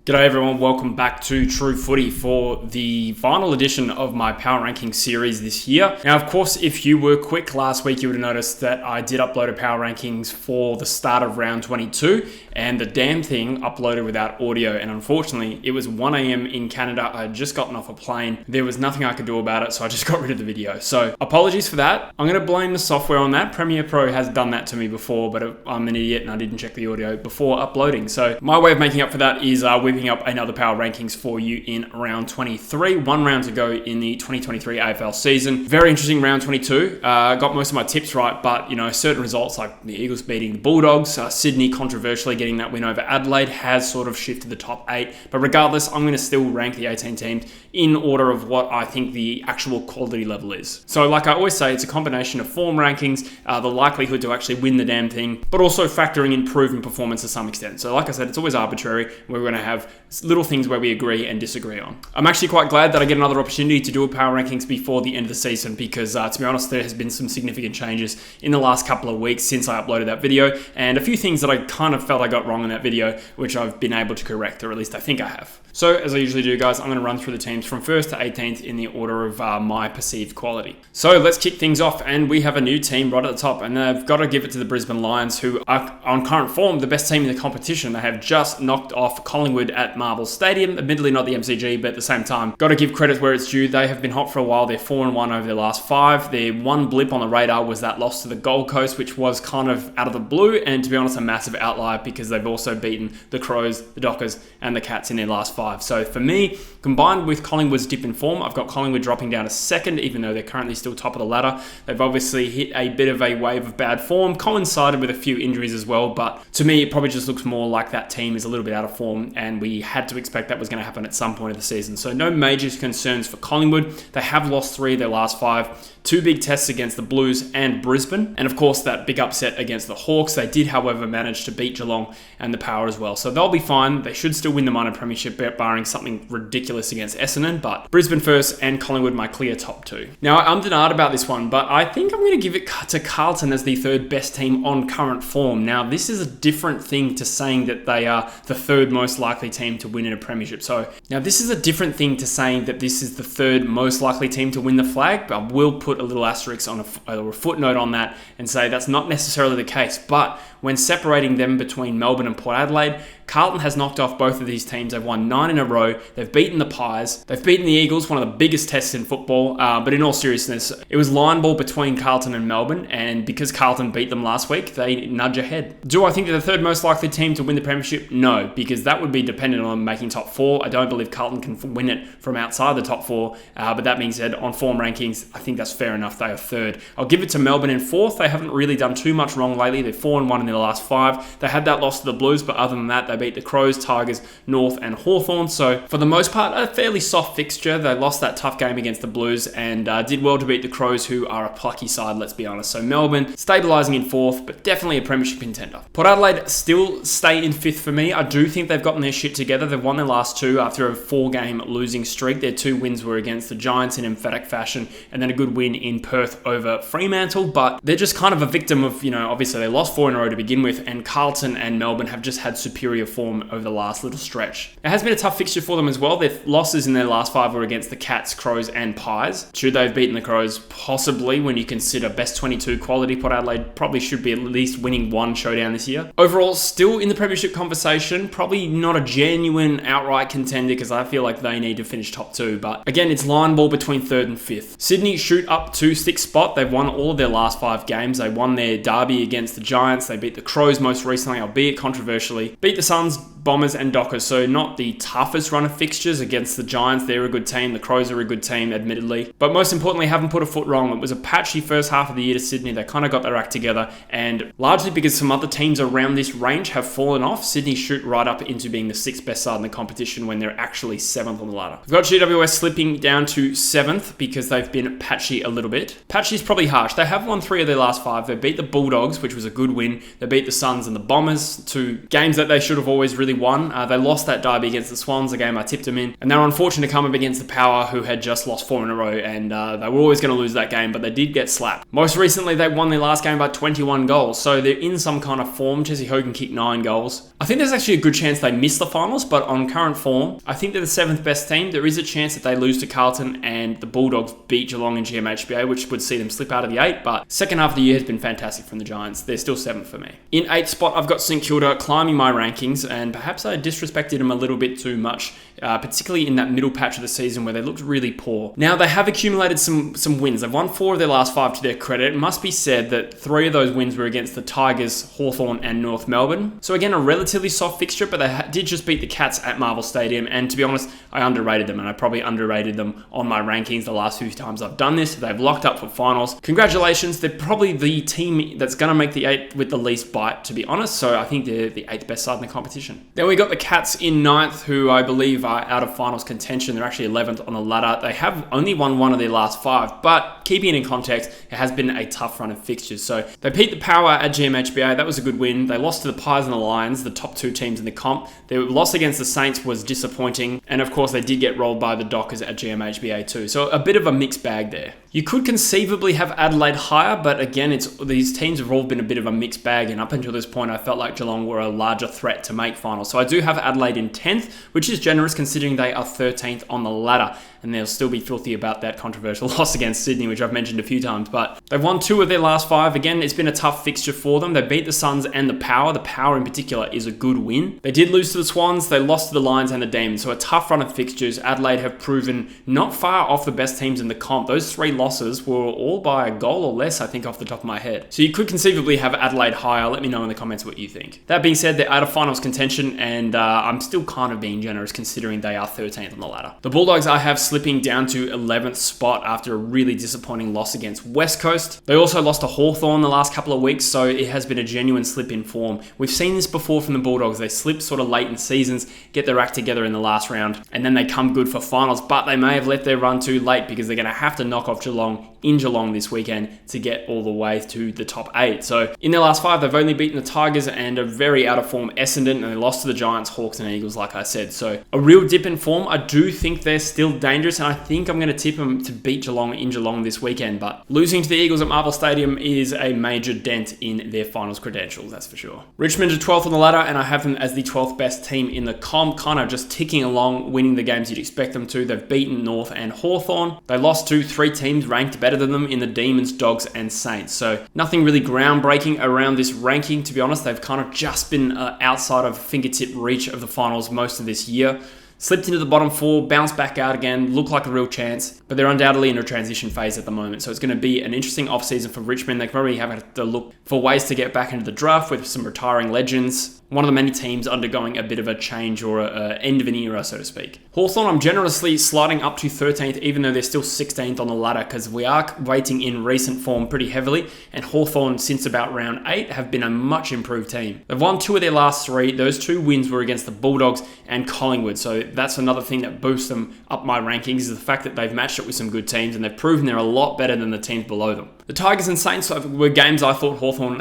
G'day everyone, welcome back to True Footy for the final edition of my Power Rankings series this year. Now, of course, if you were quick last week, you would have noticed that I did upload a Power Rankings for the start of round 22, and the damn thing uploaded without audio, and unfortunately, it was 1 a.m. in Canada. I had just gotten off a plane. There was nothing I could do about it, so I just got rid of the video. So, apologies for that. I'm going to blame the software on that. Premiere Pro has done that to me before, but I'm an idiot and I didn't check the audio before uploading. So, my way of making up for that is whipping up another Power Rankings for you in round 23. 1 round to go in the 2023 AFL season. Very interesting round 22. Got most of my tips right, but certain results like the Eagles beating the Bulldogs, Sydney controversially getting that win over Adelaide has sort of shifted the top 8. But regardless, I'm going to still rank the 18 teams in order of what I think the actual quality level is. So like I always say, it's a combination of form rankings, the likelihood to actually win the damn thing, but also factoring in proven performance to some extent. So like I said, it's always arbitrary. We're going to have little things where we agree and disagree on. I'm actually quite glad that I get another opportunity to do a Power Rankings before the end of the season because, to be honest, there has been some significant changes in the last couple of weeks since I uploaded that video, and a few things that I kind of felt I got wrong in that video, which I've been able to correct, or at least I think I have. So, as I usually do, guys, I'm going to run through the teams from 1st to 18th in the order of my perceived quality. So, let's kick things off, and we have a new team right at the top, and I've got to give it to the Brisbane Lions, who are on current form the best team in the competition. They have just knocked off Collingwood at Marvel Stadium, admittedly not the MCG, but at the same time, got to give credit where it's due. They have been hot for a while. They're 4-1 over their last 5. Their one blip on the radar was that loss to the Gold Coast, which was kind of out of the blue, and to be honest, a massive outlier because they've also beaten the Crows, the Dockers, and the Cats in their last 5. So for me, combined with Collingwood's dip in form, I've got Collingwood dropping down to 2nd, even though they're currently still top of the ladder. They've obviously hit a bit of a wave of bad form, coincided with a few injuries as well, but to me, it probably just looks more like that team is a little bit out of form, and we had to expect that was going to happen at some point of the season. So no major concerns for Collingwood. They have lost 3 of their last 5. 2 big tests against the Blues and Brisbane, and of course that big upset against the Hawks. They did, however, manage to beat Geelong and the Power as well. So they'll be fine. They should still win the minor premiership, barring something ridiculous against Essendon, but Brisbane first and Collingwood my clear top 2. Now, I'm denied about this one, but I think I'm going to give it to Carlton as the 3rd best team on current form. Now, this is a different thing to saying that they are the 3rd most likely team to win in a premiership. So now this is a different thing to saying that this is the 3rd most likely team to win the flag, but I will put a little asterisk on a footnote on that and say that's not necessarily the case. But when separating them between Melbourne and Port Adelaide, Carlton has knocked off both of these teams. They've won 9 in a row. They've beaten the Pies. They've beaten the Eagles, one of the biggest tests in football. But in all seriousness, it was line ball between Carlton and Melbourne. And because Carlton beat them last week, they nudge ahead. Do I think they're the 3rd most likely team to win the premiership? No, because that would be dependent on making top 4. I don't believe Carlton can win it from outside the top 4. But that being said, on form rankings, I think that's fair enough. They are 3rd. I'll give it to Melbourne in 4th. They haven't really done too much wrong lately. They're 4-1 in their last 5. They had that loss to the Blues, but other than that, they beat the Crows, Tigers, North, and Hawthorn. So for the most part, a fairly soft fixture. They lost that tough game against the Blues and did well to beat the Crows, who are a plucky side, let's be honest. So Melbourne, stabilising in 4th, but definitely a premiership contender. Port Adelaide still stay in 5th for me. I do think they've gotten their shit together. They've won their last 2 after a 4-game losing streak. Their 2 wins were against the Giants in emphatic fashion, and then a good win in Perth over Fremantle. But they're just kind of a victim of, obviously they lost 4 in a row to begin with, and Carlton and Melbourne have just had superior form over the last little stretch. It has been a tough fixture for them as well. Their losses in their last 5 were against the Cats, Crows, and Pies. Should they have beaten the Crows? Possibly, when you consider best 22 quality. Port Adelaide probably should be at least winning 1 showdown this year. Overall, still in the premiership conversation. Probably not a genuine outright contender because I feel like they need to finish top 2. But again, it's line ball between 3rd and 5th. Sydney shoot up to 6th spot. They've won all of their last 5 games. They won their derby against the Giants. They beat the Crows most recently, albeit controversially. Beat the Suns, Bombers, and Dockers. So not the toughest run of fixtures against the Giants. They're a good team. The Crows are a good team, admittedly. But most importantly, haven't put a foot wrong. It was a patchy first half of the year to Sydney. They kind of got their act together. And largely because some other teams around this range have fallen off, Sydney shoot right up into being the 6th best side in the competition when they're actually 7th on the ladder. We've got GWS slipping down to 7th because they've been patchy a little bit. Patchy is probably harsh. They have won 3 of their last 5. They beat the Bulldogs, which was a good win. They beat the Suns and the Bombers, 2 games that they should have always really really won. They lost that derby against the Swans, a game I tipped them in, and they were unfortunate to come up against the Power, who had just lost 4 in a row, and they were always going to lose that game, but they did get slapped. Most recently, they won their last game by 21 goals, so they're in some kind of form. Jesse Hogan kicked 9 goals. I think there's actually a good chance they miss the finals, but on current form, I think they're the 7th best team. There is a chance that they lose to Carlton and the Bulldogs beat Geelong in GMHBA, which would see them slip out of the 8, but second half of the year has been fantastic from the Giants. They're still 7th for me. In 8th spot, I've got St Kilda climbing my rankings, and perhaps I disrespected them a little bit too much, particularly in that middle patch of the season where they looked really poor. Now, they have accumulated some wins. They've won 4 of their last 5 to their credit. It must be said that 3 of those wins were against the Tigers, Hawthorn and North Melbourne. So again, a relatively soft fixture, but they did just beat the Cats at Marvel Stadium, and to be honest, I underrated them, and I probably underrated them on my rankings the last few times I've done this. They've locked up for finals. Congratulations, they're probably the team that's going to make the 8 with the least bite, to be honest, so I think they're the 8th best side in the competition. Then we got the Cats in 9th, who I believe are out of finals contention. They're actually 11th on the ladder. They have only won 1 of their last 5, but keeping it in context, it has been a tough run of fixtures. So they beat the Power at GMHBA. That was a good win. They lost to the Pies and the Lions, the top 2 teams in the comp. Their loss against the Saints was disappointing. And of course, they did get rolled by the Dockers at GMHBA too. So a bit of a mixed bag there. You could conceivably have Adelaide higher, but again, these teams have all been a bit of a mixed bag, and up until this point, I felt like Geelong were a larger threat to make finals. So I do have Adelaide in 10th, which is generous considering they are 13th on the ladder, and they'll still be filthy about that controversial loss against Sydney, which I've mentioned a few times, but they've won 2 of their last 5. Again, it's been a tough fixture for them. They beat the Suns and the Power. The Power in particular is a good win. They did lose to the Swans, they lost to the Lions and the Demons, so a tough run of fixtures. Adelaide have proven not far off the best teams in the comp. Those 3 losses were all by a goal or less, I think, off the top of my head. So you could conceivably have Adelaide higher. Let me know in the comments what you think. That being said, they're out of finals contention, and I'm still kind of being generous considering they are 13th on the ladder. The Bulldogs I have slipping down to 11th spot after a really disappointing loss against West Coast. They also lost to Hawthorn the last couple of weeks, so it has been a genuine slip in form. We've seen this before from the Bulldogs. They slip sort of late in seasons, get their act together in the last round, and then they come good for finals, but they may have let their run too late because they're going to have to knock off Geelong in Geelong this weekend to get all the way to the top 8. So in their last 5, they've only beaten the Tigers and a very out of form Essendon, and they lost to the Giants, Hawks and Eagles, like I said. So a real dip in form. I do think they're still dangerous, and I think I'm going to tip them to beat Geelong in Geelong this weekend, but losing to the Eagles at Marvel Stadium is a major dent in their finals credentials, that's for sure. Richmond are 12th on the ladder, and I have them as the 12th best team in the comp, kind of just ticking along, winning the games you'd expect them to. They've beaten North and Hawthorn. They lost to 3 teams ranked better than them in the Demons, Dogs and Saints. So nothing really groundbreaking around this ranking, to be honest. They've kind of just been outside of fingertip reach of the finals most of this year. Slipped into the bottom 4, bounced back out again, look like a real chance, but they're undoubtedly in a transition phase at the moment. So it's going to be an interesting offseason for Richmond. They probably have to look for ways to get back into the draft with some retiring legends. One of the many teams undergoing a bit of a change or an end of an era, so to speak. Hawthorn, I'm generously sliding up to 13th, even though they're still 16th on the ladder, because we are waiting in recent form pretty heavily, and Hawthorn, since about round 8, have been a much improved team. They've won 2 of their last 3. Those 2 wins were against the Bulldogs and Collingwood, so that's another thing that boosts them up my rankings, is the fact that they've matched it with some good teams, and they've proven they're a lot better than the teams below them. The Tigers and Saints were games I thought Hawthorn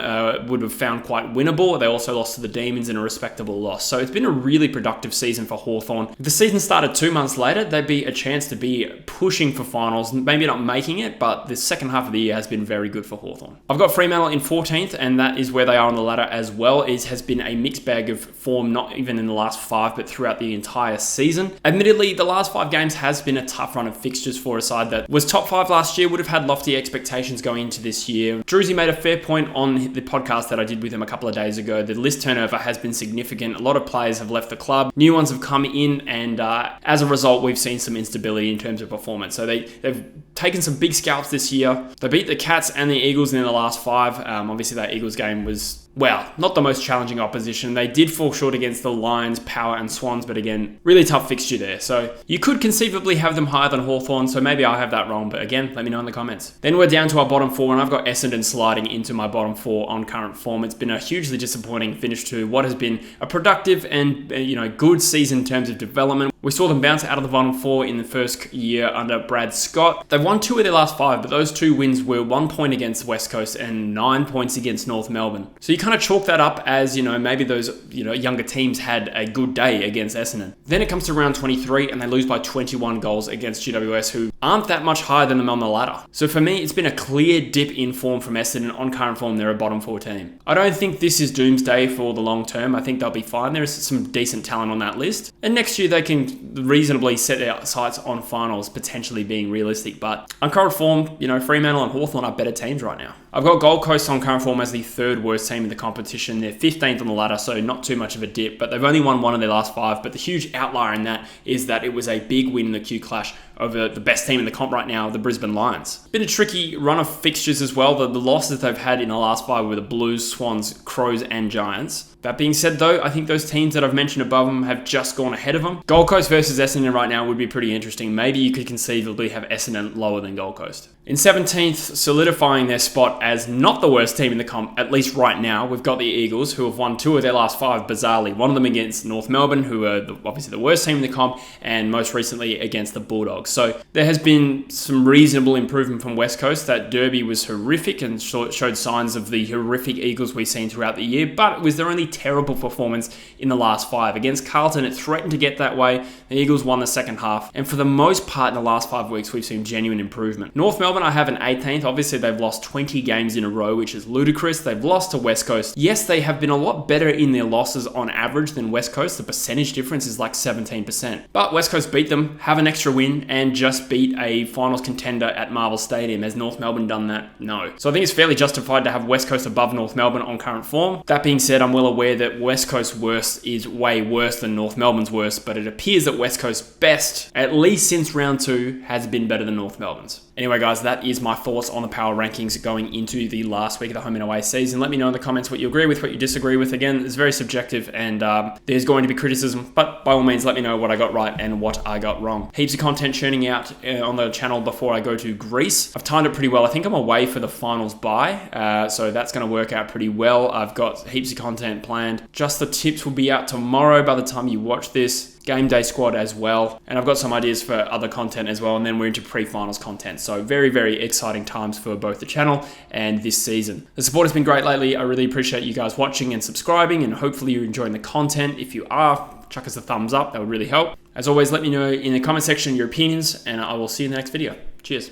would have found quite winnable. They also lost to the Demons in a respectable loss. So it's been a really productive season for Hawthorn. If the season started 2 months later, they'd be a chance to be pushing for finals, maybe not making it, but the second half of the year has been very good for Hawthorn. I've got Fremantle in 14th, and that is where they are on the ladder as well. It has been a mixed bag of form, not even in the last 5, but throughout the entire season. Admittedly, the last 5 games has been a tough run of fixtures for a side that was top 5 last year, would have had lofty expectations going into this year. Drewzy made a fair point on the podcast that I did with him a couple of days ago. The list turnover has been significant. A lot of players have left the club. New ones have come in, and as a result, we've seen some instability in terms of performance. So they've taken some big scalps this year. They beat the Cats and the Eagles in the last 5. Obviously, that Eagles game was, well, not the most challenging opposition. They did fall short against the Lions, Power and Swans, but again, really tough fixture there. So you could conceivably have them higher than Hawthorn, so maybe I'll have that wrong, but again, let me know in the comments. Then we're down to our bottom 4, and I've got Essendon sliding into my bottom 4 on current form. It's been a hugely disappointing finish to what has been a productive and good season in terms of development. We saw them bounce out of the bottom 4 in the first year under Brad Scott. They've won 2 of their last 5, but those 2 wins were 1 point against West Coast and 9 points against North Melbourne. So you kind of chalk that up as, maybe those, younger teams had a good day against Essendon. Then it comes to round 23 and they lose by 21 goals against GWS, who aren't that much higher than them on the ladder. So for me, it's been a clear dip in form from Essendon. On current form, they're a bottom 4 team. I don't think this is doomsday for the long term. I think they'll be fine. There is some decent talent on that list. And next year, they can reasonably set their sights on finals, potentially being realistic. But on current form, Fremantle and Hawthorn are better teams right now. I've got Gold Coast on current form as the 3rd worst team in the competition. They're 15th on the ladder, so not too much of a dip, but they've only won 1 of their last 5. But the huge outlier in that is that it was a big win in the Q Clash over the best team in the comp right now, the Brisbane Lions. Been a tricky run of fixtures as well. The losses they've had in the last 5 were the Blues, Swans, Crows, and Giants. That being said, though, I think those teams that I've mentioned above them have just gone ahead of them. Gold Coast versus Essendon right now would be pretty interesting. Maybe you could conceivably have Essendon lower than Gold Coast. In 17th, solidifying their spot as not the worst team in the comp, at least right now, we've got the Eagles, who have won 2 of their last 5, bizarrely. One of them against North Melbourne, who are obviously the worst team in the comp, and most recently against the Bulldogs. So there has been some reasonable improvement from West Coast. That derby was horrific and showed signs of the horrific Eagles we've seen throughout the year, but it was their only terrible performance in the last 5. Against Carlton, it threatened to get that way. The Eagles won the second half, and for the most part in the last 5 weeks, we've seen genuine improvement. North Melbourne, I have an 18th. Obviously, they've lost 20 games in a row, which is ludicrous. They've lost to West Coast. Yes, they have been a lot better in their losses on average than West Coast. The percentage difference is like 17%. But West Coast beat them, have an extra win, and just beat a finals contender at Marvel Stadium. Has North Melbourne done that? No. So I think it's fairly justified to have West Coast above North Melbourne on current form. That being said, I'm well aware that West Coast's worst is way worse than North Melbourne's worst, but it appears that West Coast's best, at least since round 2, has been better than North Melbourne's. Anyway, guys, that is my thoughts on the power rankings going into the last week of the home and away season. Let me know in the comments what you agree with, what you disagree with. Again, it's very subjective and there's going to be criticism, but by all means, let me know what I got right and what I got wrong. Heaps of content churning out on the channel before I go to Greece. I've timed it pretty well. I think I'm away for the finals bye, so that's going to work out pretty well. I've got heaps of content planned. Just the tips will be out tomorrow by the time you watch this. Game day squad as well, and I've got some ideas for other content as well, and then we're into pre-finals content. So very, very exciting times for both the channel and this season. The support has been great lately. I really appreciate you guys watching and subscribing, and hopefully you're enjoying the content. If you are, chuck us a thumbs up. That would really help. As always, let me know in the comment section your opinions, and I will see you in the next video. Cheers.